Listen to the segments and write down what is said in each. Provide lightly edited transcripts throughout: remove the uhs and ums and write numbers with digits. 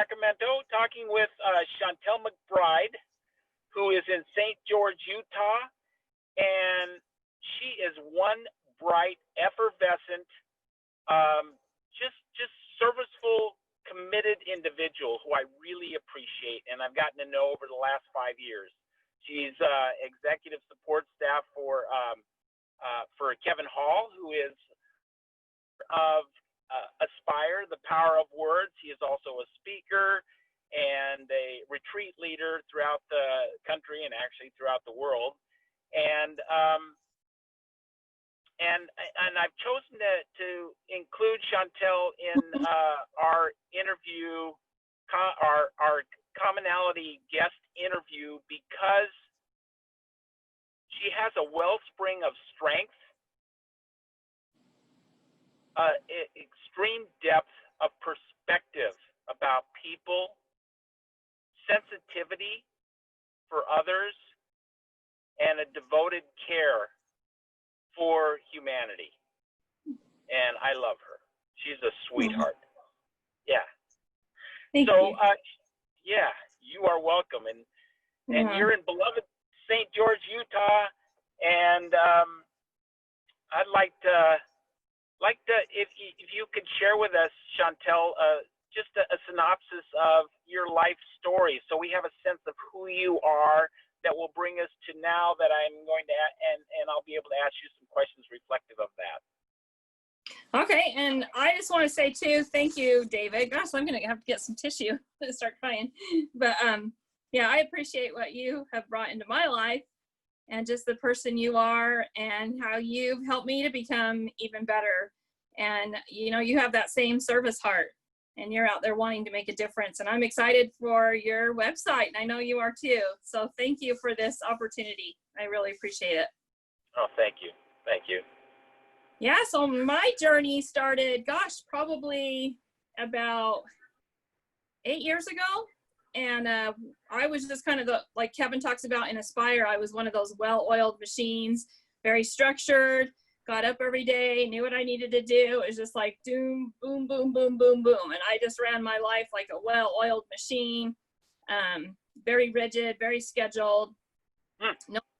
Sacramento, talking with Shantel McBride, who is in St. George, Utah, and she is one bright, effervescent, just serviceful, committed individual who I really appreciate, and I've gotten to know over the last 5 years. She's executive support staff for Kevin Hall, who is of Aspire, the Power of Words. He is also a speaker and a retreat leader throughout the country and actually throughout the world. And I've chosen to include Shantel in our interview, our commonality guest interview, because she has a wellspring of strength, extreme depth of perspective about people, sensitivity for others, and a devoted care for humanity. And I love her. She's a sweetheart. Yeah. Thank you. Yeah, you are welcome. And you're in beloved St. George, Utah, and I'd like to if you could share with us, Shantel, just a synopsis of your life story, so we have a sense of who you are, that will bring us to now that I'm going to, and I'll be able to ask you some questions reflective of that. Okay, and I just want to say too, thank you, David. Gosh, I'm gonna have to get some tissue to start crying. But yeah, I appreciate what you have brought into my life, and just the person you are, and how you've helped me to become even better. And you know, you have that same service heart, and you're out there wanting to make a difference. And I'm excited for your website, and I know you are too. So thank you for this opportunity. I really appreciate it. Oh, thank you. Thank you. Yeah, so my journey started, gosh, probably about 8 years ago. And I was just kind of like Kevin talks about in Aspire, I was one of those well-oiled machines, very structured, got up every day, knew what I needed to do. It was just like doom, boom, boom, boom, boom, boom. And I just ran my life like a well-oiled machine, very rigid, very scheduled.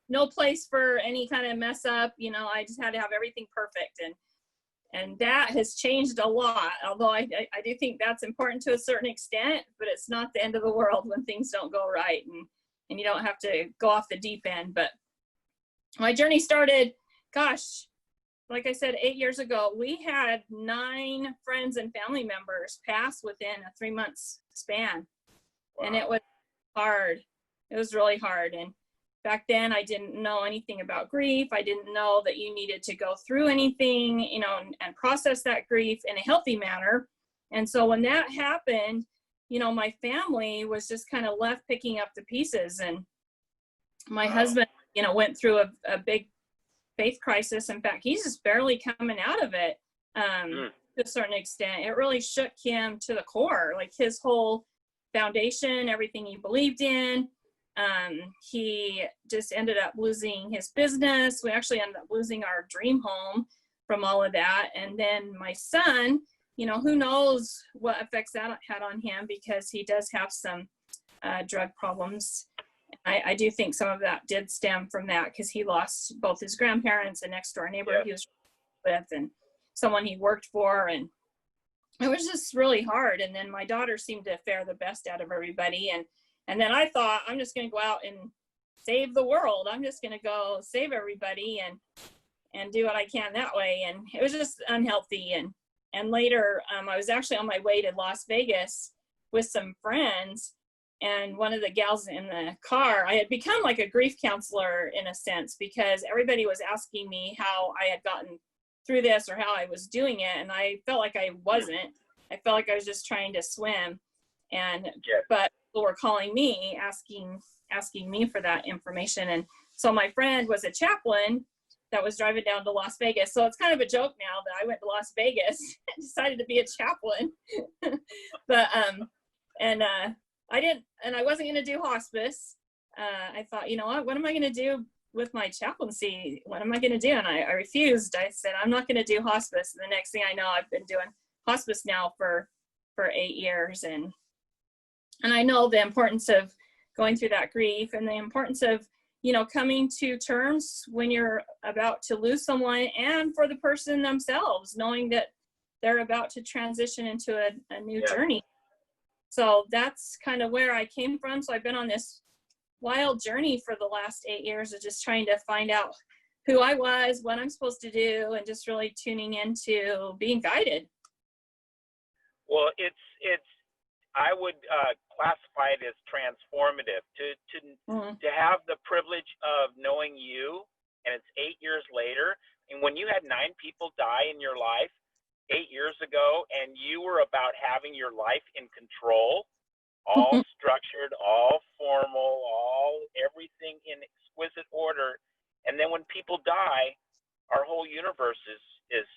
No place for any kind of mess up. You know, I just had to have everything perfect. And that has changed a lot, although I do think that's important to a certain extent, but it's not the end of the world when things don't go right, and you don't have to go off the deep end. But my journey started, gosh, like I said, 8 years ago. We had 9 friends and family members pass within a 3 months span. Wow. And it was hard. It was really hard. And back then I didn't know anything about grief. I didn't know that you needed to go through anything, you know, and process that grief in a healthy manner. And so when that happened, you know, my family was just kind of left picking up the pieces. And my husband, you know, went through a big faith crisis. In fact, he's just barely coming out of it to a certain extent. It really shook him to the core, like his whole foundation, everything he believed in. He just ended up losing his business. We actually ended up losing our dream home from all of that. And then my son, you know, who knows what effects that had on him, because he does have some drug problems. I do think some of that did stem from that, because he lost both his grandparents, a next door neighbor he was with, and someone he worked for. And it was just really hard. And then my daughter seemed to fare the best out of everybody. And then I thought, I'm just going to go out and save the world. I'm just going to go save everybody and do what I can that way. And it was just unhealthy. And later, I was actually on my way to Las Vegas with some friends. And one of the gals in the car, I had become like a grief counselor in a sense, because everybody was asking me how I had gotten through this or how I was doing it. And I felt like I wasn't. I felt like I was just trying to swim. But people were calling me, asking me for that information. And so my friend was a chaplain that was driving down to Las Vegas. So it's kind of a joke now that I went to Las Vegas and decided to be a chaplain. But, I wasn't going to do hospice. I thought, you know what am I going to do with my chaplaincy? What am I going to do? And I refused. I said, I'm not going to do hospice. And the next thing I know, I've been doing hospice now for 8 years. And And I know the importance of going through that grief and the importance of, you know, coming to terms when you're about to lose someone, and for the person themselves, knowing that they're about to transition into a new journey. So that's kind of where I came from. So I've been on this wild journey for the last 8 years of just trying to find out who I was, what I'm supposed to do, and just really tuning into being guided. Well, I would classify it as transformative to have the privilege of knowing you, and it's 8 years later. And when you had 9 people die in your life 8 years ago, and you were about having your life in control, all structured, all formal, everything in exquisite order. And then when people die, our whole universe is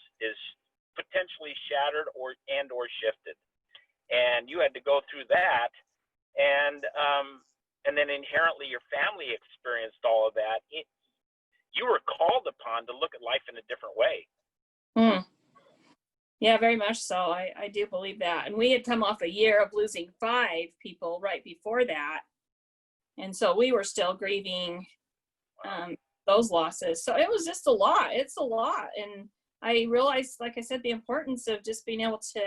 potentially shattered or shifted. And you had to go through that, and then inherently your family experienced all of that. You were called upon to look at life in a different way. Yeah, very much so. I do believe that. And we had come off a year of losing 5 people right before that, and so we were still grieving those losses. So it was just a lot. It's a lot, and I realized, like I said, the importance of just being able to,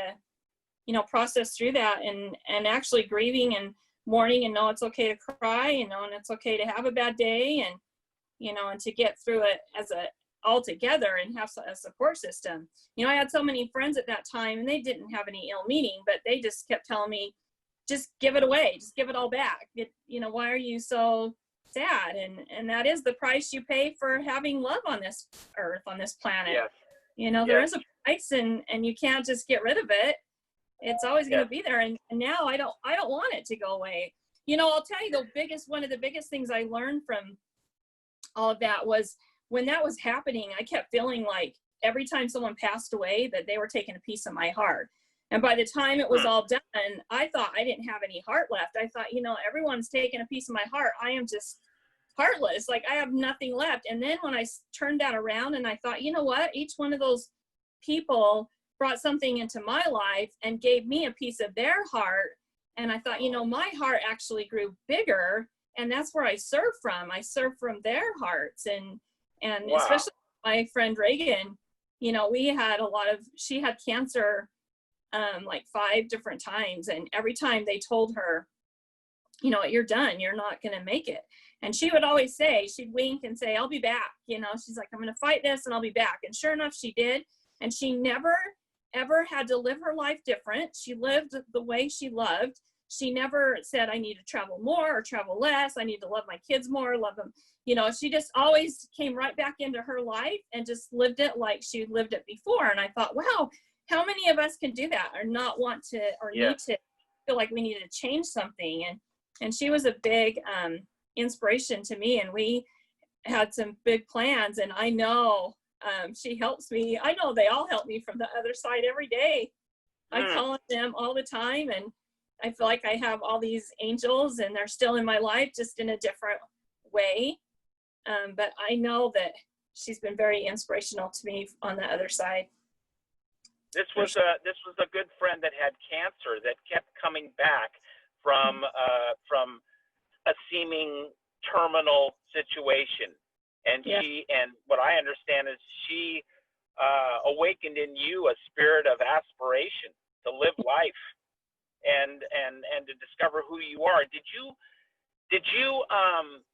you know, process through that and actually grieving and mourning, and know it's okay to cry, and knowing it's okay to have a bad day, and, you know, and to get through it as all together and have a support system. You know, I had so many friends at that time, and they didn't have any ill meaning, but they just kept telling me, just give it away, just give it all back. You know, why are you so sad? And that is the price you pay for having love on this earth, on this planet. Yes. You know, there is a price, and you can't just get rid of it. It's always going to be there. And now I don't want it to go away. You know, I'll tell you, one of the biggest things I learned from all of that was, when that was happening, I kept feeling like every time someone passed away, that they were taking a piece of my heart. And by the time it was all done, I thought I didn't have any heart left. I thought, you know, everyone's taking a piece of my heart. I am just heartless. Like, I have nothing left. And then when I turned that around, and I thought, you know what, each one of those people brought something into my life and gave me a piece of their heart. And I thought, you know, my heart actually grew bigger, and that's where I serve from. I serve from their hearts. And especially my friend Reagan, you know, she had cancer like 5 different times. And every time they told her, you know, you're done, you're not going to make it. And she would always say, she'd wink and say, I'll be back. You know, she's like, I'm going to fight this and I'll be back. And sure enough, she did. And she never, ever had to live her life different. She lived the way she loved. She never said, I need to travel more or travel less. I need to love my kids more, love them. You know, she just always came right back into her life and just lived it like she lived it before. And I thought, wow, how many of us can do that, or not want to, or need to feel like we need to change something? And she was a big inspiration to me. And we had some big plans. And I know she helps me. I know they all help me from the other side every day. I call on them all the time. And I feel like I have all these angels, and they're still in my life, just in a different way. But I know that she's been very inspirational to me on the other side. This was a good friend that had cancer that kept coming back from a seeming terminal situation, and and what I understand is she awakened in you a spirit of aspiration to live life and to discover who you are.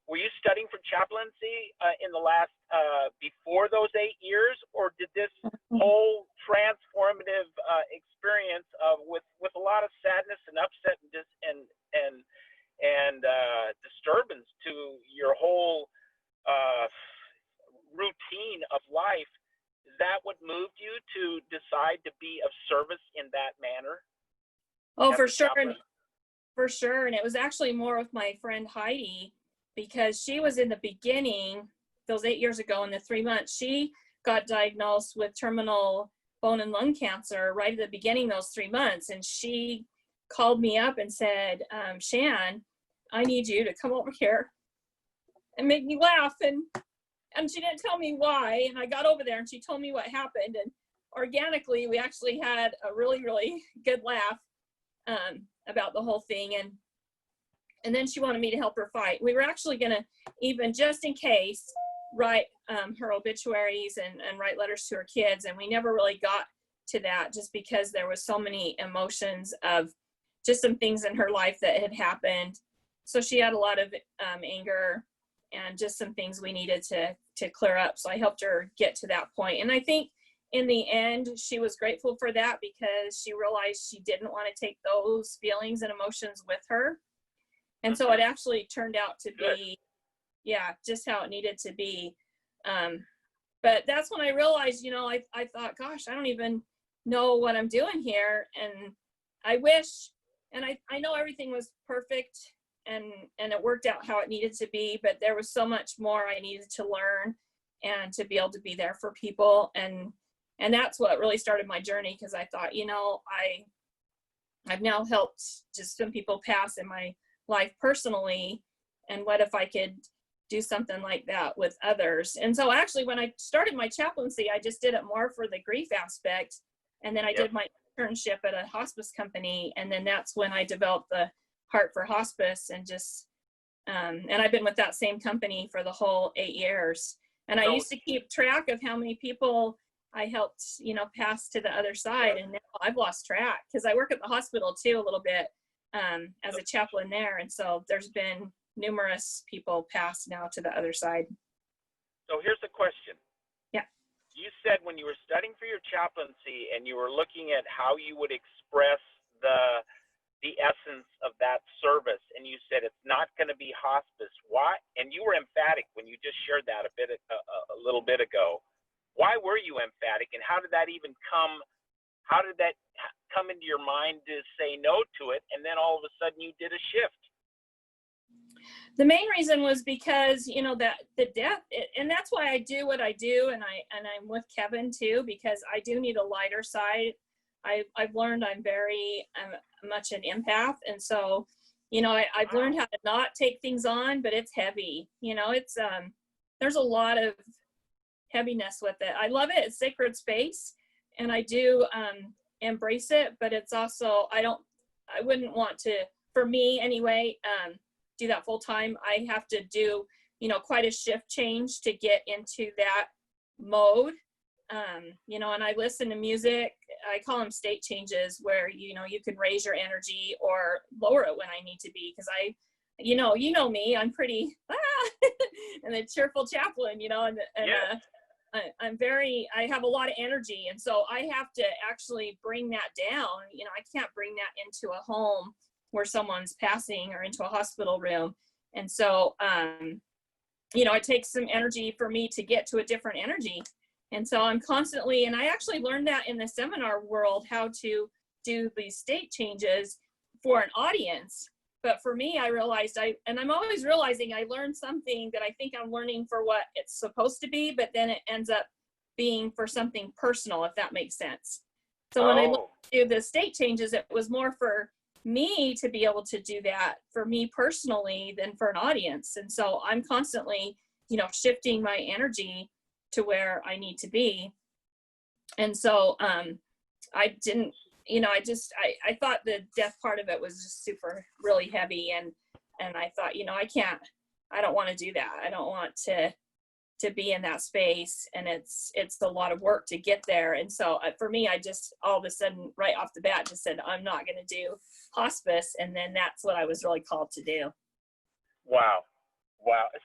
Were you studying for chaplaincy in the last before those 8 years, or did this whole transformative experience with a lot of sadness and upset and disturbance to your whole routine of life, is that what moved you to decide to be of service in that manner? Oh, for sure. For sure. And it was actually more with my friend Heidi, because she was in the beginning, those 8 years ago, in the 3 months, she got diagnosed with terminal bone and lung cancer right at the beginning, those 3 months. And she called me up and said, Shan, I need you to come over here and make me laugh. And she didn't tell me why. And I got over there and she told me what happened. And organically, we actually had a really, really good laugh about the whole thing. And then she wanted me to help her fight. We were actually going to, even just in case, write her obituaries and write letters to her kids. And we never really got to that, just because there was so many emotions of just some things in her life that had happened. So she had a lot of anger and just some things we needed to clear up. So I helped her get to that point. And I think in the end, she was grateful for that, because she realized she didn't want to take those feelings and emotions with her. And so it actually turned out to be, just how it needed to be. But that's when I realized, I thought, gosh, I don't even know what I'm doing here. And I wish, and I know everything was perfect and it worked out how it needed to be, but there was so much more I needed to learn and to be able to be there for people. And that's what really started my journey, because I thought, I've now helped just some people pass in my life personally, and what if I could do something like that with others? And so actually, when I started my chaplaincy, I just did it more for the grief aspect, and then I did my internship at a hospice company, and then that's when I developed the heart for hospice, and just and I've been with that same company for the whole 8 years. And I used to keep track of how many people I helped, pass to the other side, and now I've lost track, because I work at the hospital too a little bit as a chaplain there, and so there's been numerous people pass now to the other side. So here's the question. Yeah. You said when you were studying for your chaplaincy and you were looking at how you would express the essence of that service, and you said it's not going to be hospice. Why? And you were emphatic when you just shared that a little bit ago. Why were you emphatic, and how did that even come? How did that come into your mind to say no to it, and then all of a sudden you did a shift? The main reason was because, that the death, and that's why I do what I do. And I'm with Kevin too, because I do need a lighter side. I've learned I'm very much an empath. And so, I've learned how to not take things on, but it's heavy, it's, there's a lot of heaviness with it. I love it. It's sacred space, and I do embrace it, but it's also, I wouldn't want to, for me anyway, do that full time. I have to do, quite a shift change to get into that mode. And I listen to music. I call them state changes, where, you can raise your energy or lower it when I need to be. Cause you know me, I'm pretty, and a cheerful chaplain, I have a lot of energy. And so I have to actually bring that down. I can't bring that into a home where someone's passing, or into a hospital room. And so, it takes some energy for me to get to a different energy. And so I'm constantly, and I actually learned that in the seminar world, how to do these state changes for an audience. But for me, I realized I'm always realizing I learned something that I think I'm learning for what it's supposed to be, but then it ends up being for something personal, if that makes sense. So when I looked to the state changes, it was more for me to be able to do that for me personally than for an audience. And so I'm constantly, shifting my energy to where I need to be. And so I didn't, I thought the death part of it was just really heavy. And I thought, I don't want to do that. I don't want to be in that space, and it's a lot of work to get there. And so for me, I just all of a sudden right off the bat just said, I'm not going to do hospice. And then that's what I was really called to do. Wow.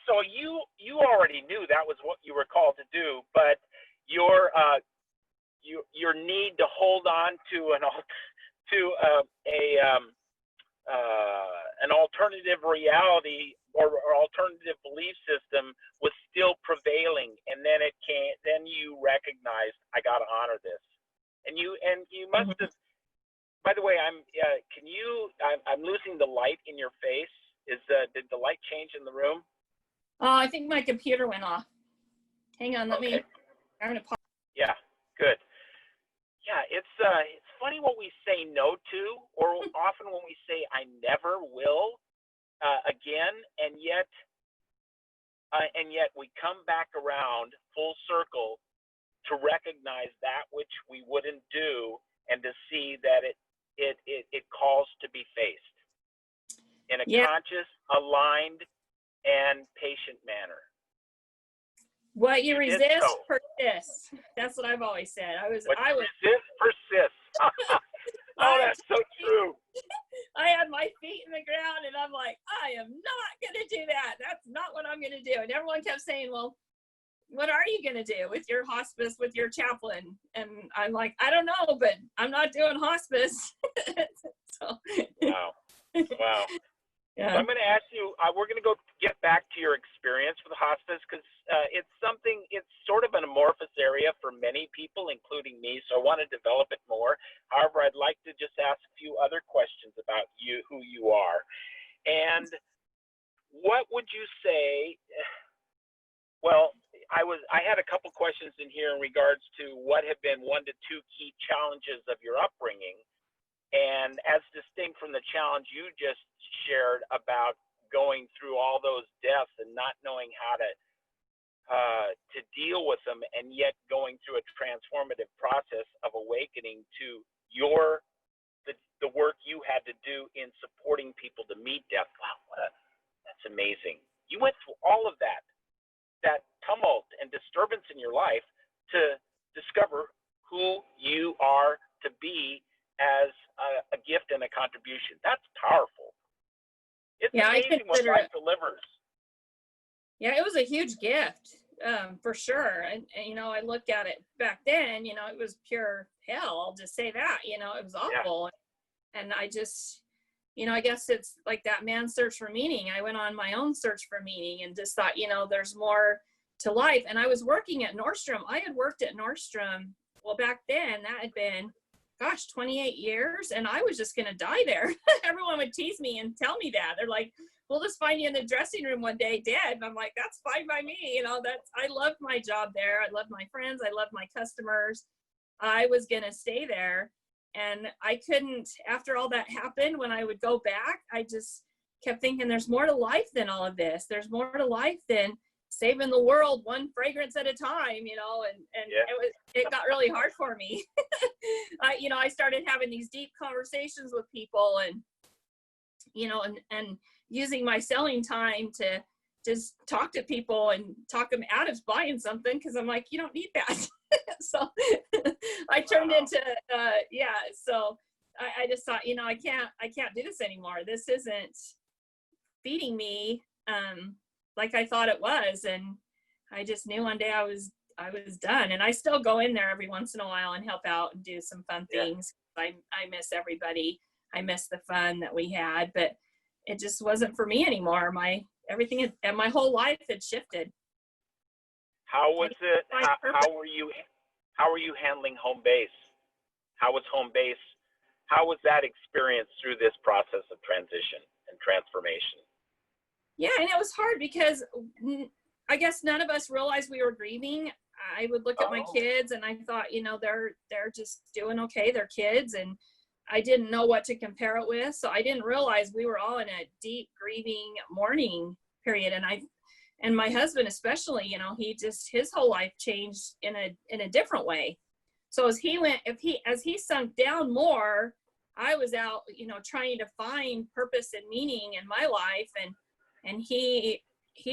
So you already knew that was what you were called to do, but your need to hold on to an alternative reality or alternative belief system was still prevailing, and then then you recognized, I got to honor this, and you must have. By the way, I'm losing the light in your face. Did the light change in the room? Oh, I think my computer went off. Hang on, I'm gonna pause. Yeah, good. Yeah, it's funny what we say no to, or often when we say I never will again, and yet we come back around full circle to recognize that which we wouldn't do, and to see that it calls to be faced in a Yeah. conscious, aligned, and patient manner. What you did resist so. persists. That's what I've always said. What you resist persists. Oh, that's so true. I had my feet in the ground and I'm like, I am not going to do that. That's not what I'm going to do. And everyone kept saying, well, what are you going to do with your hospice, with your chaplain? And I'm like, I don't know, but I'm not doing hospice. So, wow. Wow. Yeah. So I'm going to ask you, we're going to go get back to your experience with hospice, because it's sort of an amorphous area for many people, including me, so I want to develop it more. However, I'd like to just ask a few other questions about you, who you are. And what would you say, well, I had a couple questions in here in regards to what have been 1 to 2 key challenges of your upbringing. And as distinct from the challenge you just shared about going through all those deaths and not knowing how to deal with them, and yet going through a transformative process of awakening to the work you had to do in supporting people to meet death. Wow, that's amazing. You went through all of that tumult and disturbance in your life to discover who you are to be as a gift and a contribution. That's powerful. It's amazing what life delivers. Yeah, it was a huge gift, for sure. And, I look at it back then, it was pure hell. I'll just say that, it was awful. Yeah. And I just, I guess it's like that man's search for meaning. I went on my own search for meaning and just thought, there's more to life. And I was working at Nordstrom. I had worked at Nordstrom. Well, back then that had been 28 years, and I was just going to die there. Everyone would tease me and tell me that. They're like, we'll just find you in the dressing room one day dead. And I'm like, that's fine by me. I loved my job there. I loved my friends. I loved my customers. I was going to stay there. And I couldn't, after all that happened, when I would go back, I just kept thinking there's more to life than all of this. There's more to life than saving the world one fragrance at a time, and yeah. It got really hard for me. I started having these deep conversations with people, and and using my selling time to just talk to people and talk them out of buying something, because I'm like, you don't need that. So I turned into so I just thought, I can't do this anymore. This isn't feeding me like I thought it was. And I just knew one day I was done. And I still go in there every once in a while and help out and do some fun things. I miss everybody. I miss the fun that we had, but it just wasn't for me anymore. My whole life had shifted. How was it? How were you handling home base? How was home base? How was that experience through this process of transition and transformation? Yeah, and it was hard because I guess none of us realized we were grieving. I would look at my kids and I thought, they're just doing okay. They're kids, and I didn't know what to compare it with. So I didn't realize we were all in a deep grieving mourning period. And my husband especially, his whole life changed in a different way. So as he sunk down more, I was out, trying to find purpose and meaning in my life, and he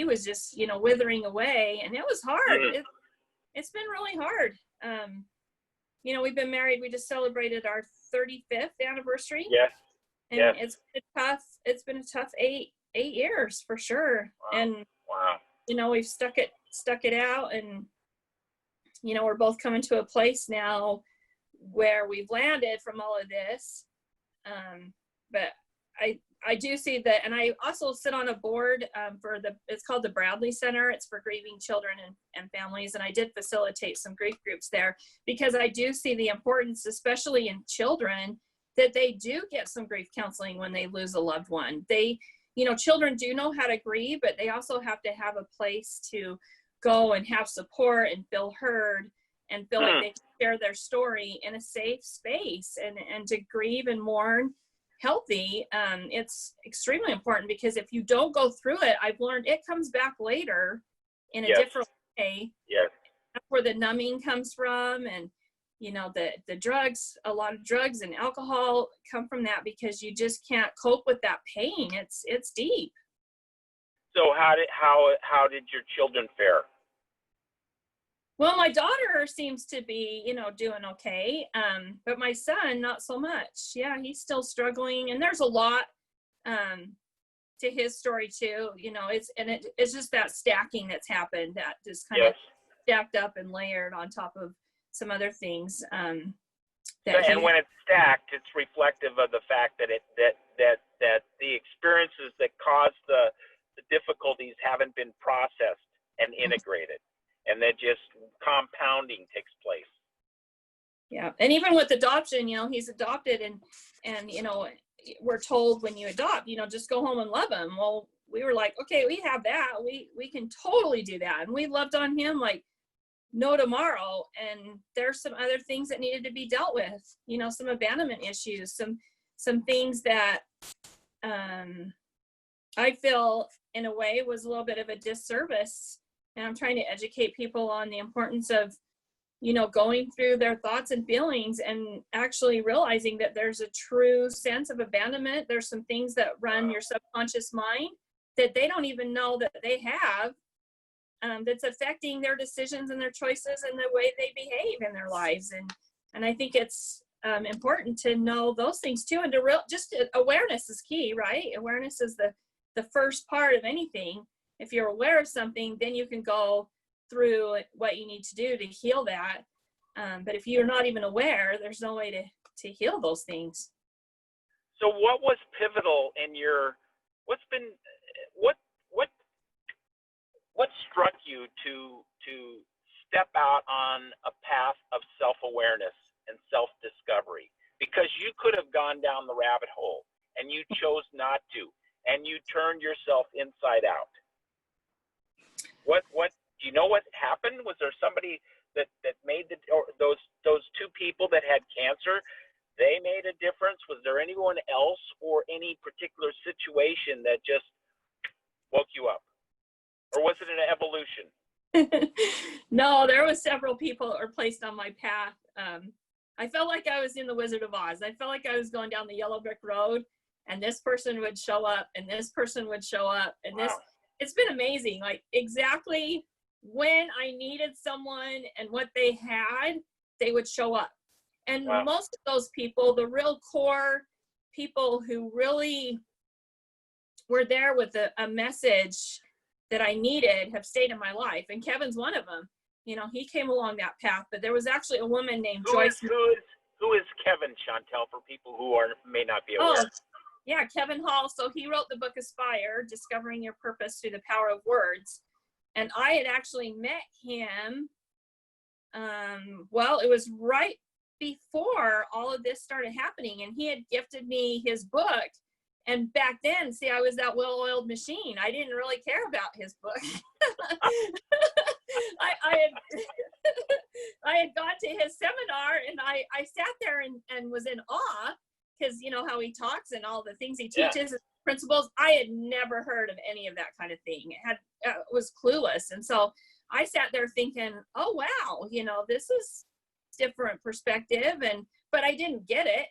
was just, withering away, and it was hard. It's been really hard. We've been married. We just celebrated our 35th anniversary. Yes. And it's tough. It's been a tough eight years for sure. Wow. And wow. We've stuck it out, and we're both coming to a place now where we've landed from all of this. But I do see that, and I also sit on a board it's called the Bradley Center. It's for grieving children and families, and I did facilitate some grief groups there because I do see the importance, especially in children, that they do get some grief counseling when they lose a loved one. Children do know how to grieve, but they also have to have a place to go and have support and feel heard and feel like they can share their story in a safe space and to grieve and mourn healthy. It's extremely important, because if you don't go through it, I've learned it comes back later in a different way. Yes. That's where the numbing comes from. And you know, the drugs, a lot of drugs and alcohol come from that, because you just can't cope with that pain. It's deep. So how did your children fare? Well, my daughter seems to be, you know, doing okay. But my son, not so much. Yeah, he's still struggling. And there's a lot to his story too. You know, it's just that stacking that's happened, that just kind of stacked up and layered on top of some other things. And when it's stacked, it's reflective of the fact that that the experiences that caused the difficulties haven't been processed and integrated. And that just compounding takes place. Yeah. And even with adoption, you know, he's adopted, and, you know, we're told when you adopt, you know, just go home and love him. Well, we were like, okay, we have that. We can totally do that. And we loved on him like no tomorrow. And there's some other things that needed to be dealt with, you know, some abandonment issues, some things that I feel in a way was a little bit of a disservice. And I'm trying to educate people on the importance of, you know, going through their thoughts and feelings and actually realizing that there's a true sense of abandonment. There's some things that run your subconscious mind that they don't even know that they have, that's affecting their decisions and their choices and the way they behave in their lives. And I think it's important to know those things too. And awareness is key, right? Awareness is the first part of anything. If you're aware of something, then you can go through what you need to do to heal that. But if you're not even aware, there's no way to heal those things. So what was pivotal in what struck you to step out on a path of self-awareness and self-discovery? Because you could have gone down the rabbit hole and you chose not to, and you turned yourself inside out. What do you know what happened? Was there somebody that made those two people that had cancer, they made a difference? Was there anyone else or any particular situation that just woke you up? Or was it an evolution? No, there was several people that were placed on my path. I felt like I was in the Wizard of Oz. I felt like I was going down the yellow brick road, and this person would show up and this person would show up, and wow. It's been amazing. Like exactly when I needed someone and what they had, they would show up. And wow. Most of those people, the real core people who really were there with a message that I needed, have stayed in my life. And Kevin's one of them. You know, he came along that path, but there was actually a woman named Joyce. Who is Kevin, Shantel, for people who may not be aware? Oh, yeah, Kevin Hall. So he wrote the book Aspire, Discovering Your Purpose Through the Power of Words. And I had actually met him, well, it was right before all of this started happening. And he had gifted me his book. And back then, see, I was that well-oiled machine. I didn't really care about his book. I had gone to his seminar, and I sat there and was in awe, because you know how he talks and all the things he teaches, yeah. Principles. I had never heard of any of that kind of thing. It was clueless. And so I sat there thinking, oh, wow, you know, this is different perspective. But I didn't get it.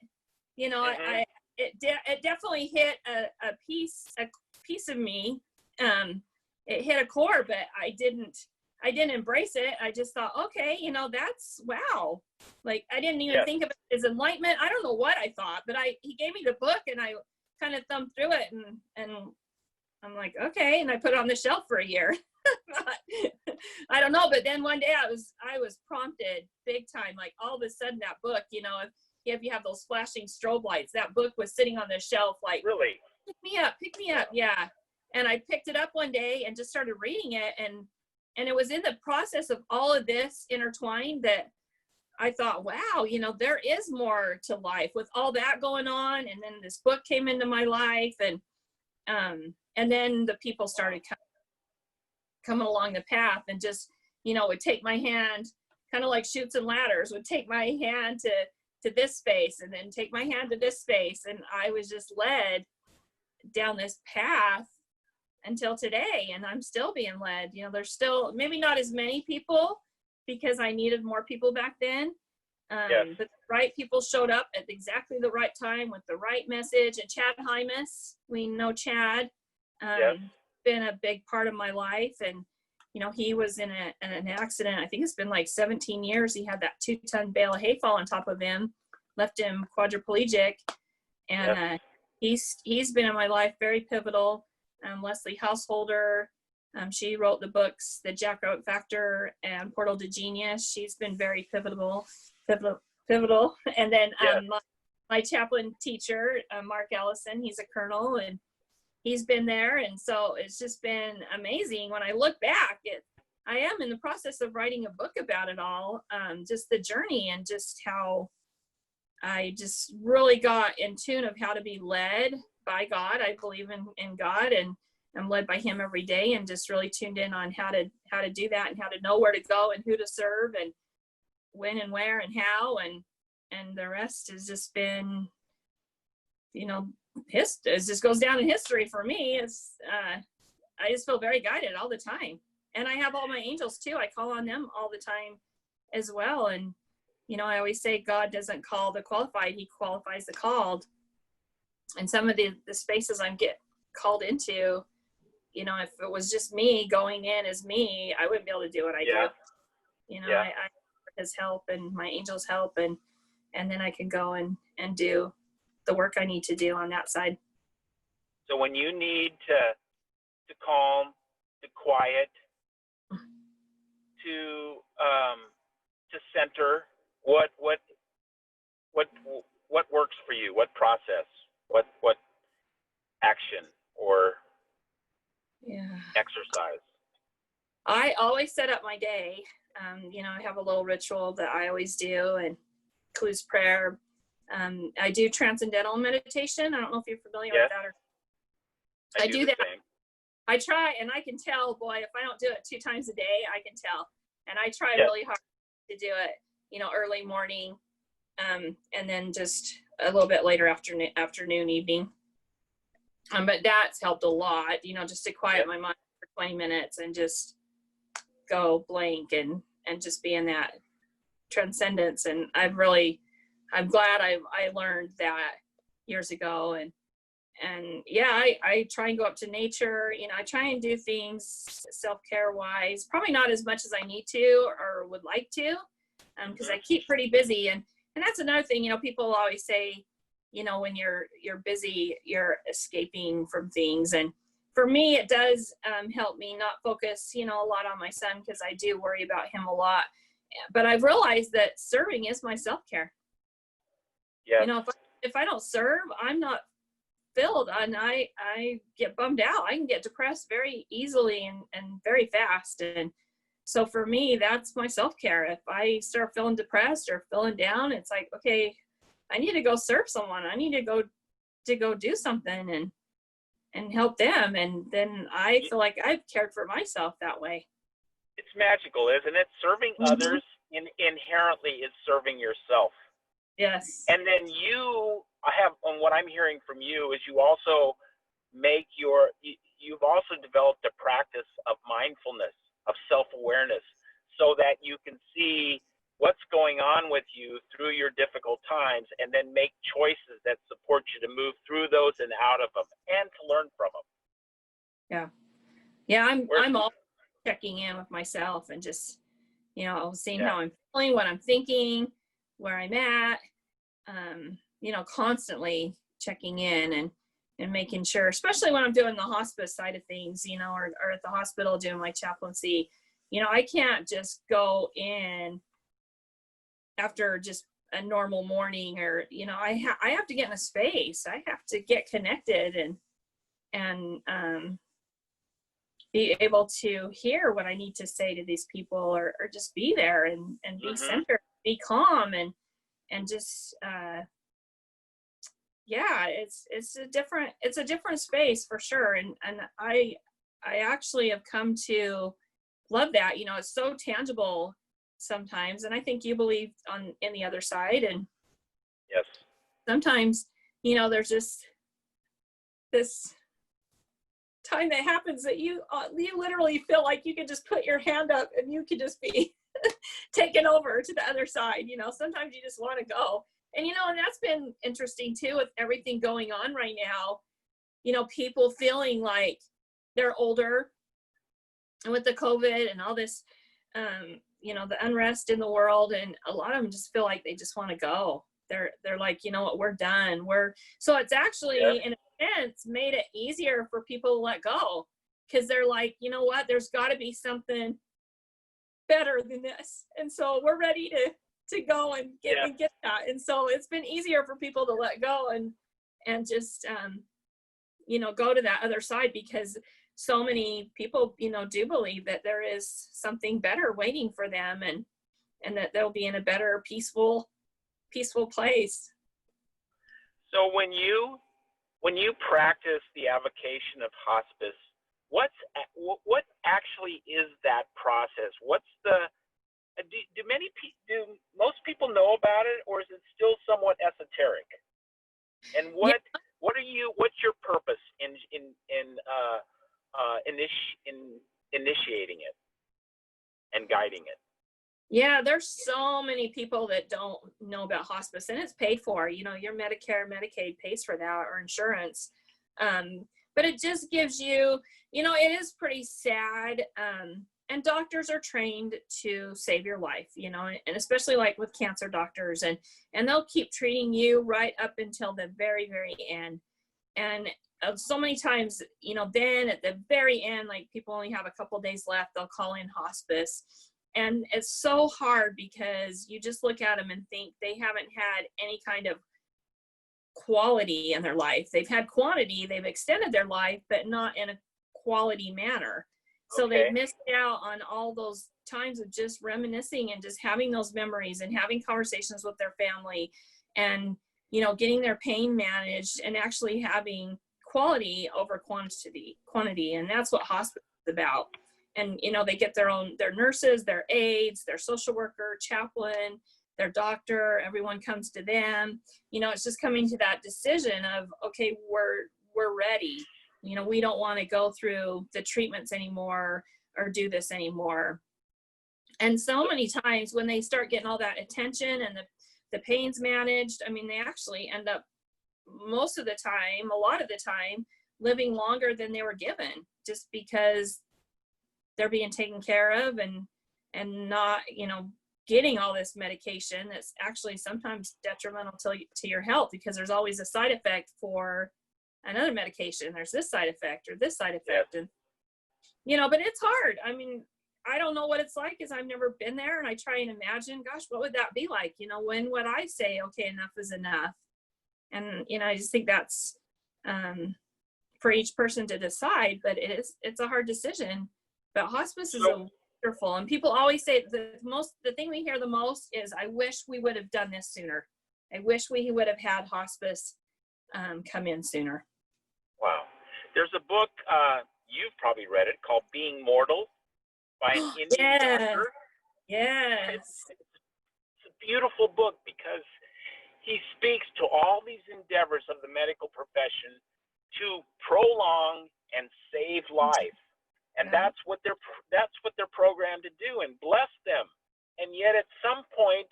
You know, mm-hmm. It definitely hit a piece of me. It hit a core, but I didn't embrace it. I just thought, okay, you know, that's wow. Like I didn't even think of it as enlightenment. I don't know what I thought, but he gave me the book and I kind of thumbed through it and I'm like, okay, and I put it on the shelf for a year. I don't know, but then one day I was prompted big time. Like all of a sudden that book, you know, if you have those flashing strobe lights, that book was sitting on the shelf like, really? Pick me up. Yeah. And I picked it up one day and just started reading it. And it was in the process of all of this intertwined that I thought, wow, you know, there is more to life with all that going on. And then this book came into my life, and then the people started coming along the path and just, you know, would take my hand, kind of like chutes and ladders, would take my hand to this space and then take my hand to this space. And I was just led down this path until today. And I'm still being led. You know, there's still maybe not as many people because I needed more people back then, Yes. But the right people showed up at exactly the right time with the right message. And Chad Hymas, we know Chad, Yes. been a big part of my life. And, he was in an accident. I think it's been like 17 years. He had that 2-ton bale of hay fall on top of him, left him quadriplegic. And he's been in my life, very pivotal. Leslie Householder, she wrote the books, The Jackrabbit Factor and Portal to Genius. She's been very pivotal. And then my chaplain teacher, Mark Ellison, he's a colonel, and he's been there. And so it's just been amazing. When I look back, I am in the process of writing a book about it all, just the journey and just how I just really got in tune of how to be led by God. I believe in God, and I'm led by him every day, and just really tuned in on how to do that, and how to know where to go and who to serve and when and where and how, and the rest has just been, it just goes down in history for me. I just feel very guided all the time. And I have all my angels too. I call on them all the time as well. And, I always say God doesn't call the qualified, he qualifies the called. And some of the spaces I'm get called into, if it was just me going in as me, I wouldn't be able to do what I do. I his help and my angels help, and then I can go and do the work I need to do on that side. So when you need to calm, to quiet, to center, what works for you? What process? What action or exercise? I always set up my day. I have a little ritual that I always do, and includes prayer. I do Transcendental Meditation. I don't know if you're familiar with that. I do that. Same. I try, and I can tell, boy, if I don't do it 2 times a day, I can tell. And I try really hard to do it, early morning, and then just a little bit later afternoon, evening. But that's helped a lot, just to quiet my mind for 20 minutes and just go blank and just be in that transcendence. And I'm glad I learned that years ago. And I try and go up to nature. I try and do things self-care wise, probably not as much as I need to or would like to, because I keep pretty busy. And that's another thing, people always say, when you're busy, you're escaping from things. And for me, it does help me not focus, a lot on my son, because I do worry about him a lot. But I've realized that serving is my self-care. Yeah. If I don't serve, I'm not filled, and I get bummed out. I can get depressed very easily and very fast. And so for me, that's my self-care. If I start feeling depressed or feeling down, it's like, okay, I need to go serve someone. I need to go do something and help them. And then I feel like I've cared for myself that way. It's magical, isn't it? Serving others inherently is serving yourself. Yes. And then and what I'm hearing from you is you've also developed a practice of mindfulness, of self-awareness, so that you can see what's going on with you through your difficult times, and then make choices that support you to move through those and out of them, and to learn from them. Yeah. I'm all checking in with myself and just, seeing how I'm feeling, what I'm thinking, where I'm at, constantly checking in and making sure, especially when I'm doing the hospice side of things, or at the hospital doing my chaplaincy, I can't just go in after just a normal morning, or, I have to get in a space. I have to get connected and be able to hear what I need to say to these people, or just be there and be centered, be calm, and just, it's a different space for sure. And I actually have come to love that. It's so tangible sometimes, and I think you believe in the other side. And yes, sometimes, there's just this time that happens that you literally feel like you can just put your hand up and you can just be taken over to the other side. Sometimes you just want to go. And, and that's been interesting too, with everything going on right now, people feeling like they're older, and with the COVID and all this, the unrest in the world, and a lot of them just feel like they just want to go. They're like, you know what, we're done. So it's actually, in a sense, made it easier for people to let go, because they're like, you know what, there's got to be something better than this. And so we're ready to go and get that. And so it's been easier for people to let go and just, go to that other side, because so many people, do believe that there is something better waiting for them, and that they'll be in a better, peaceful place. So when you practice the avocation of hospice, what actually is that process? What's the do most people know about it, or is it still somewhat esoteric? And what's your purpose in initiating it and guiding it? Yeah, there's so many people that don't know about hospice, and it's paid for. Your Medicare, Medicaid pays for that, or insurance. But it just gives you, it is pretty sad. And doctors are trained to save your life, and especially like with cancer doctors, and they'll keep treating you right up until the very, very end. And so many times, then at the very end, like people only have a couple days left, they'll call in hospice. And it's so hard, because you just look at them and think they haven't had any kind of quality in their life. They've had quantity, they've extended their life, but not in a quality manner. So they've missed out on all those times of just reminiscing and just having those memories and having conversations with their family, and, getting their pain managed, and actually having quality over quantity. And that's what hospice is about. And, they get their nurses, their aides, their social worker, chaplain, their doctor, everyone comes to them. It's just coming to that decision of, okay, we're ready. We don't want to go through the treatments anymore or do this anymore. And so many times when they start getting all that attention and the pain's managed, they actually end up a lot of the time, living longer than they were given, just because they're being taken care of and not, getting all this medication that's actually sometimes detrimental to your health, because there's always a side effect for another medication. There's this side effect or this side effect. And, but it's hard. I don't know what it's like, because I've never been there, and I try and imagine, gosh, what would that be like? When would I say, okay, enough is enough? And, I just think that's for each person to decide, but it's a hard decision. But hospice is wonderful. And people always say the thing we hear the most is, I wish we would have done this sooner. I wish we would have had hospice come in sooner. Wow. There's a book, you've probably read it, called Being Mortal by an Indian doctor. Yes. It's a beautiful book, because he speaks to all these endeavors of the medical profession to prolong and save life. And that's what they're programmed to do, and bless them. And yet at some point,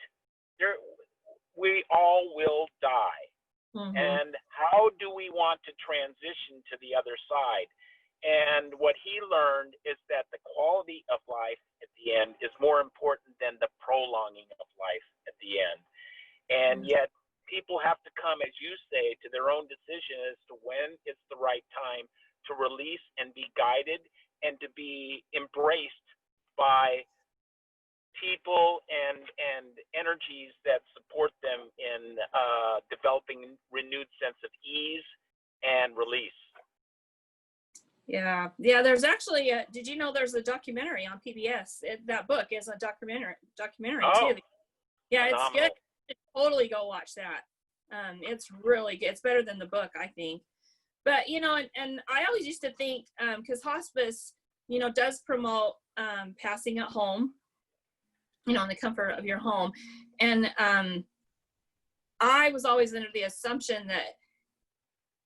we all will die. Mm-hmm. And how do we want to transition to the other side? And what he learned is that the quality of life at the end is more important than the prolonging of life at the end. And yet people have to come, as you say, to their own decision as to when it's the right time to release and be guided, and to be embraced by people and energies that support them in developing renewed sense of ease and release. Yeah. There's actually did you know there's a documentary on PBS? That book is a documentary too. Yeah, it's good. Totally go watch that. It's really good. It's better than the book, I think. But, and I always used to think, because hospice, does promote passing at home, in the comfort of your home. And I was always under the assumption that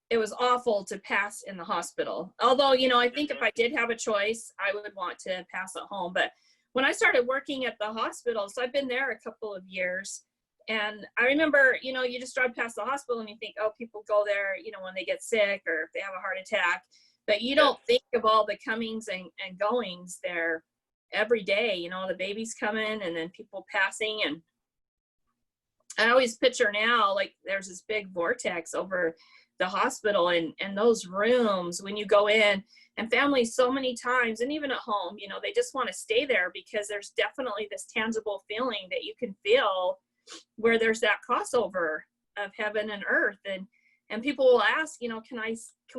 it was awful to pass in the hospital. Although, I think if I did have a choice, I would want to pass at home. But when I started working at the hospital, so I've been there a couple of years, and I remember, you know, you just drive past the hospital and you think, oh, people go there, you know, when they get sick or if they have a heart attack, but you don't think of all the comings and goings there every day, you know, the babies coming and then people passing. And I always picture now, like there's this big vortex over the hospital and those rooms when you go in, and families so many times, and even at home, you know, they just want to stay there because there's definitely this tangible feeling that you can feel where there's that crossover of heaven and earth. And people will ask, you know, can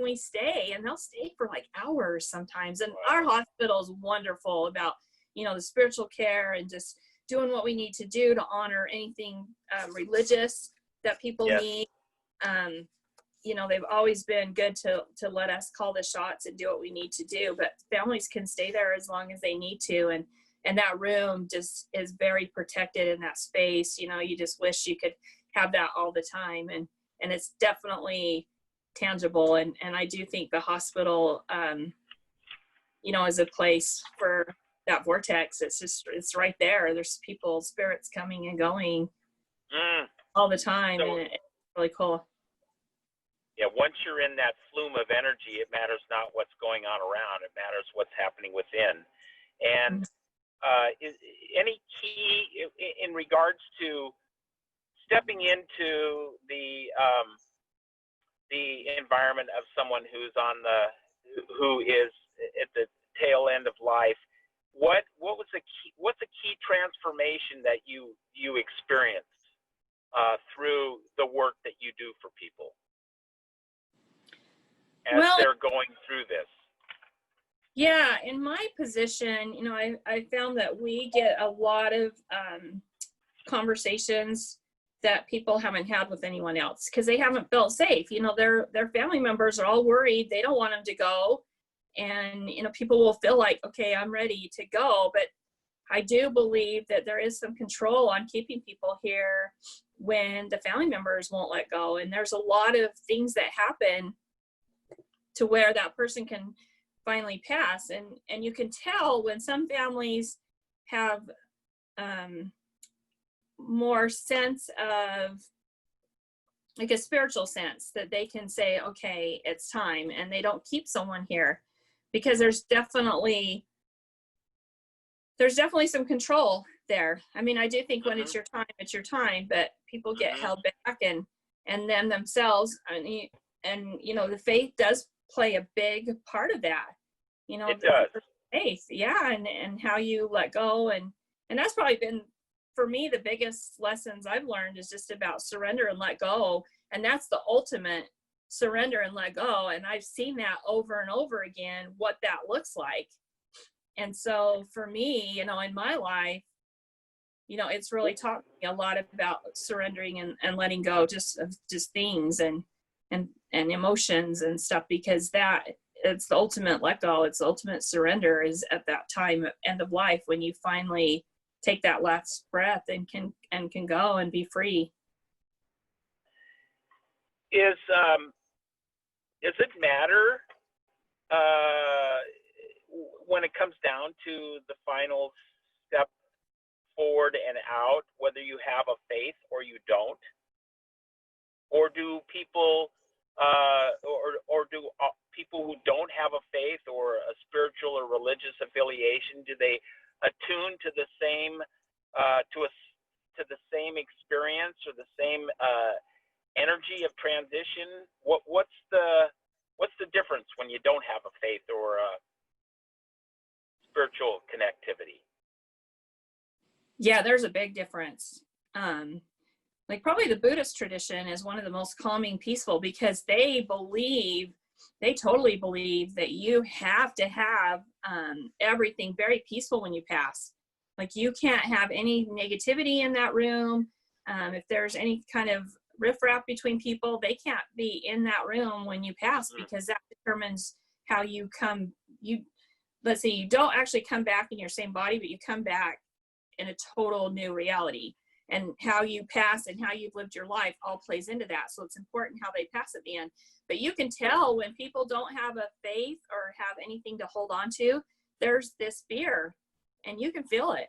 we stay? And they'll stay for like hours sometimes. And our hospital is wonderful about, you know, the spiritual care and just doing what we need to do to honor anything religious that people need. You know, they've always been good to let us call the shots and do what we need to do, but families can stay there as long as they need to. And that room just is very protected in that space. You know, you just wish you could have that all the time. And it's definitely tangible. And I do think the hospital, you know, is a place for that vortex. It's right there. There's people, spirits coming and going all the time. So, and it's really cool. Yeah, once you're in that flume of energy, it matters not what's going on around. It matters what's happening within. And is any key in regards to stepping into the environment of someone who is at the tail end of life? What's a key transformation that you experienced through the work that you do for people as they're going through this? Yeah, in my position, you know, I found that we get a lot of conversations that people haven't had with anyone else because they haven't felt safe. You know, their family members are all worried. They don't want them to go. And, you know, people will feel like, okay, I'm ready to go. But I do believe that there is some control on keeping people here when the family members won't let go. And there's a lot of things that happen to where that person can finally pass. And you can tell when some families have more sense of like a spiritual sense that they can say, okay, it's time, and they don't keep someone here because there's definitely some control there. I mean, I do think when it's your time, but people get held back and then themselves, and you know, the faith does play a big part of that. You know, it does. Faith, yeah, and how you let go, and that's probably been for me the biggest lessons I've learned is just about surrender and let go, and that's the ultimate surrender and let go. And I've seen that over and over again, what that looks like. And so for me, you know, in my life, you know, it's really taught me a lot about surrendering and letting go just things and emotions and stuff, because it's the ultimate let go. It's the ultimate surrender is at that time, end of life, when you finally take that last breath and can go and be free. Does it matter when it comes down to the final step forward and out, whether you have a faith or you don't? Or do people people who don't have a faith or a spiritual or religious affiliation, do they attune to the same to the same experience or the same energy of transition? What's the difference when you don't have a faith or a spiritual connectivity? Yeah, there's a big difference. Like probably the Buddhist tradition is one of the most calming, peaceful, because they totally believe that you have to have everything very peaceful when you pass. Like you can't have any negativity in that room. If there's any kind of riffraff between people, they can't be in that room when you pass, because that determines how you come. Let's say you don't actually come back in your same body, but you come back in a total new reality. And how you pass and how you've lived your life all plays into that. So it's important how they pass at the end. But you can tell when people don't have a faith or have anything to hold on to, there's this fear. and you can feel it.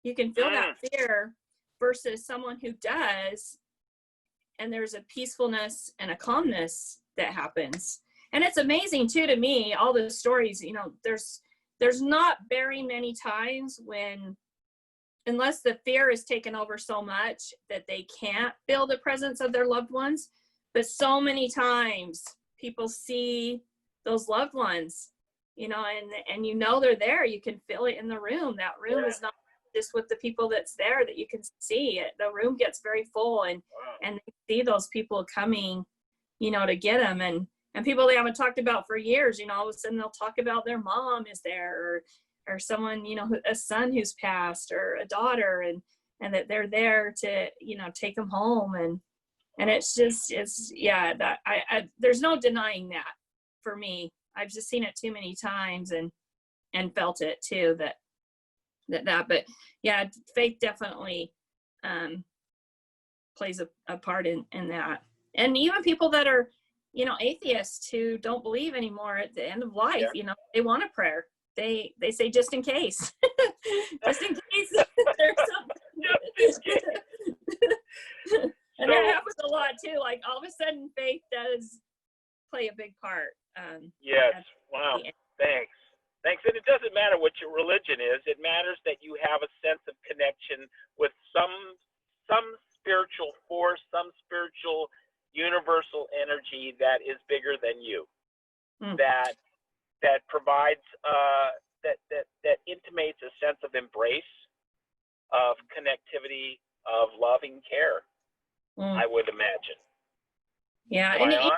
You can feel that fear versus someone who does, and there's a peacefulness and a calmness that happens. And it's amazing too, to me, all the stories, you know, there's not very many times when, unless the fear is taken over so much that they can't feel the presence of their loved ones. But so many times people see those loved ones, you know, and you know they're there. You can feel it in the room. That room is not just with the people that's there that you can see it. The room gets very full, and they see those people coming, you know, to get them. And people they haven't talked about for years, you know, all of a sudden they'll talk about their mom is there, or someone, you know, a son who's passed, or a daughter, and that they're there to, you know, take them home. And it's just, yeah, that I there's no denying that for me. I've just seen it too many times and felt it too, but yeah, faith definitely plays a part in that. And even people that are, you know, atheists who don't believe anymore at the end of life, you know, they want a prayer. They say, just in case, just in case there's something. And that happens a lot too. Like all of a sudden faith does play a big part. Yes. Wow. Thanks. And it doesn't matter what your religion is. It matters that you have a sense of connection with some spiritual force, some spiritual universal energy that is bigger than you, that provides, that intimates a sense of embrace, of connectivity, of loving care, I would imagine. Yeah. Am I on?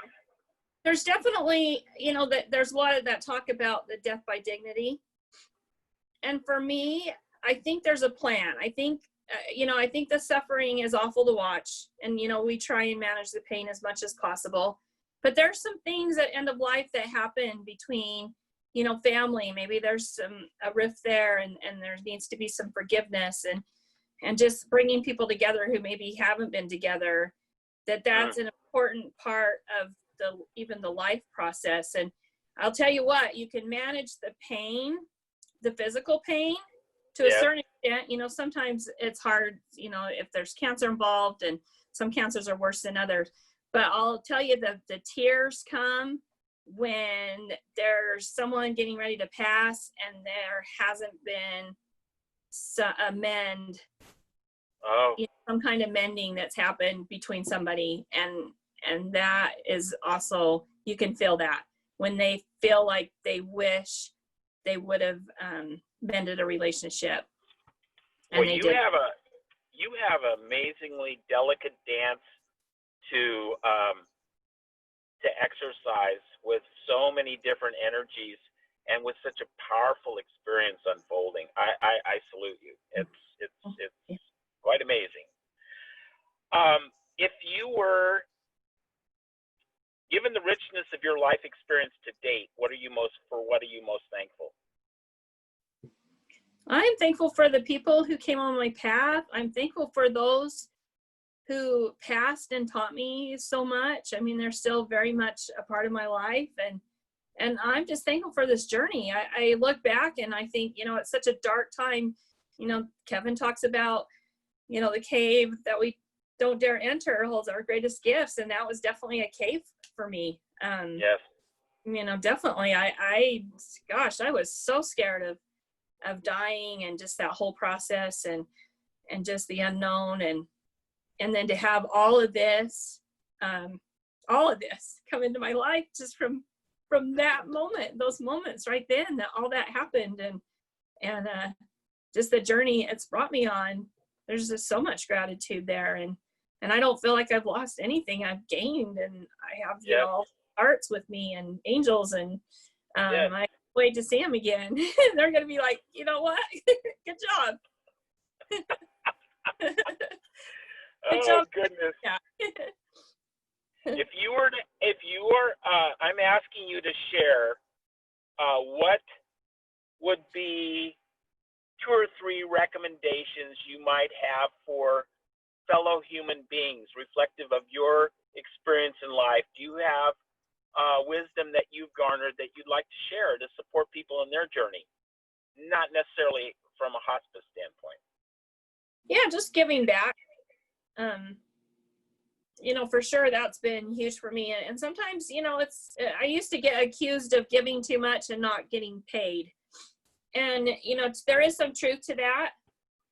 There's definitely, you know, that there's a lot of that talk about the death by dignity. And for me, I think there's a plan. I think, you know, I think the suffering is awful to watch. And, you know, we try and manage the pain as much as possible. But there's some things at end of life that happen between, you know, family. Maybe there's a rift there, and there needs to be some forgiveness and just bringing people together who maybe haven't been together. That's an important part of even the life process. And I'll tell you what, you can manage the pain, the physical pain, to a certain extent. You know, sometimes it's hard, you know, if there's cancer involved, and some cancers are worse than others. But I'll tell you, the tears come when there's someone getting ready to pass and there hasn't been a mend, you know, some kind of mending that's happened between somebody. And that is also, you can feel that when they feel like they wish they would have mended a relationship. Well, you have an amazingly delicate dance to exercise with so many different energies and with such a powerful experience unfolding. I salute you. It's quite amazing. If you were given the richness of your life experience to date, what are you most thankful? I'm thankful for the people who came on my path. I'm thankful for those who passed and taught me so much. I mean, they're still very much a part of my life. And I'm just thankful for this journey. I look back and I think, you know, it's such a dark time. You know, Kevin talks about, you know, the cave that we don't dare enter holds our greatest gifts. And that was definitely a cave for me. Yes. You know, definitely. I was so scared of dying, and just that whole process and just the unknown, and then to have all of this come into my life just from that moment, those moments right then, that all that happened, and just the journey it's brought me on. There's just so much gratitude there, and I don't feel like I've lost anything. I've gained, and I have, you know, arts with me and angels, and I can't wait to see them again. They're going to be like, you know what? Good job. Good job. Goodness. Yeah. If you were, I'm asking you to share what would be 2 or 3 recommendations you might have for fellow human beings reflective of your experience in life. Do you have wisdom that you've garnered that you'd like to share to support people in their journey? Not necessarily from a hospice standpoint? Yeah, just giving back. For sure that's been huge for me. And sometimes, I used to get accused of giving too much and not getting paid. And, there is some truth to that.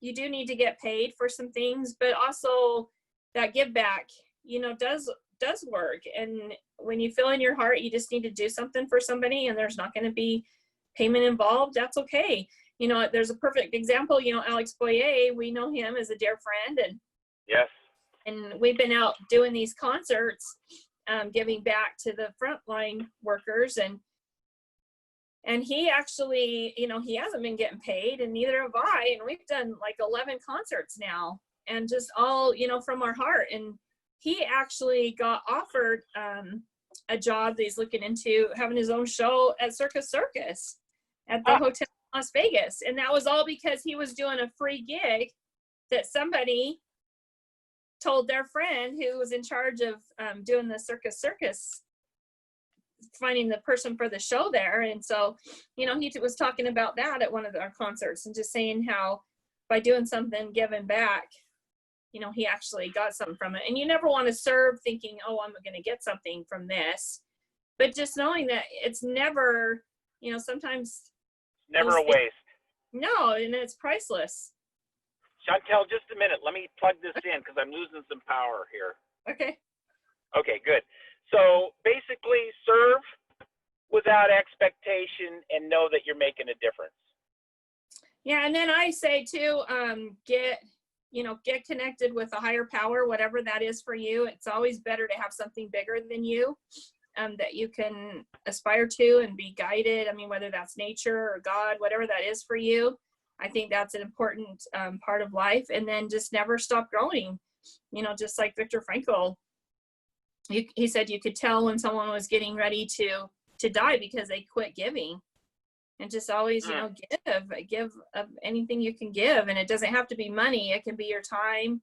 You do need to get paid for some things, but also that give back, does work. And when you feel in your heart, you just need to do something for somebody and there's not going to be payment involved. That's okay. There's a perfect example, Alex Boyer, we know him as a dear friend, and yes. And we've been out doing these concerts, giving back to the frontline workers. And he actually, he hasn't been getting paid, and neither have I. And we've done like 11 concerts now, and just all, from our heart. And he actually got offered a job that he's looking into, having his own show at Circus at the hotel in Las Vegas. And that was all because he was doing a free gig that somebody told their friend who was in charge of doing the circus, finding the person for the show there. And so, he was talking about that at one of our concerts and just saying how by doing something, giving back, he actually got something from it. And you never want to serve thinking, oh, I'm going to get something from this. But just knowing that it's never, sometimes. Never a waste. No, and it's priceless. Shantel, just a minute. Let me plug this in because I'm losing some power here. Okay. Okay, good. So basically, serve without expectation and know that you're making a difference. Yeah, and then I say too, get connected with a higher power, whatever that is for you. It's always better to have something bigger than you that you can aspire to and be guided. I mean, whether that's nature or God, whatever that is for you. I think that's an important part of life. And then just never stop growing, just like Viktor Frankl. He said you could tell when someone was getting ready to die because they quit giving. And just always, give of anything you can give. And it doesn't have to be money. It can be your time.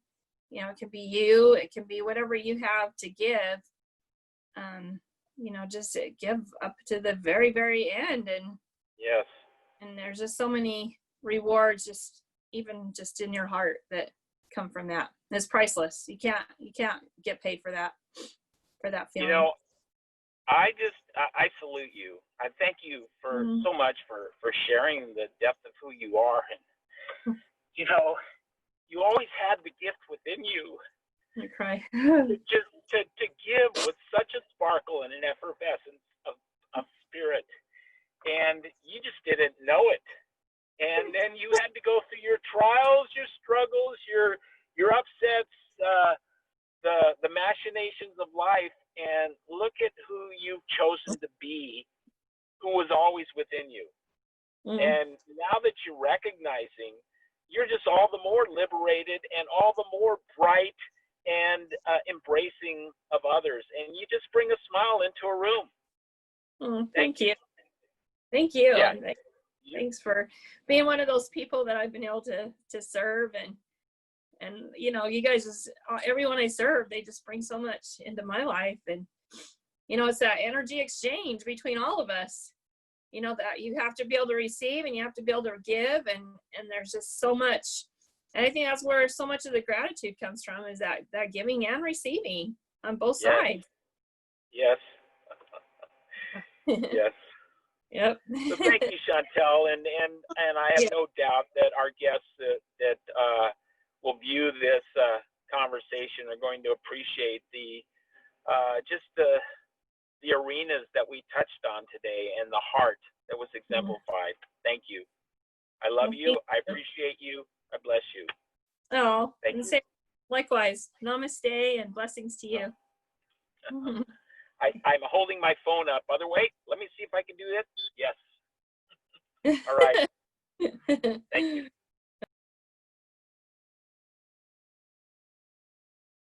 It can be you. It can be whatever you have to give. Just give up to the very, very end. And yes. And there's just so many rewards just in your heart that come from that. It's priceless. You can't get paid for that feeling. I salute you. I thank you for so much for sharing the depth of who you are. And you always had the gift within you. I cry. Just to give with such a sparkle and an effervescence of spirit. And you just didn't know it. And then you had to go through your trials, your struggles, your upsets, the machinations of life, and look at who you've chosen to be, who was always within you. And now that you're recognizing, you're just all the more liberated and all the more bright and embracing of others. And you just bring a smile into a room. Thank you. Thank you. Yeah. Thanks for being one of those people that I've been able to serve. And you guys, everyone I serve, they just bring so much into my life. And, it's that energy exchange between all of us, that you have to be able to receive and you have to be able to give. And there's just so much. And I think that's where so much of the gratitude comes from, is that giving and receiving on both sides. Yes. Yes. Yep. So thank you, Shantel, and I have no doubt that our guests that will view this conversation are going to appreciate the arenas that we touched on today and the heart that was exemplified. Thank you. I love you. I appreciate you. I bless you. Oh, thank you. Likewise. Namaste and blessings to you. I'm holding my phone up. Wait, let me see if I can do this. Yes. All right. Thank you.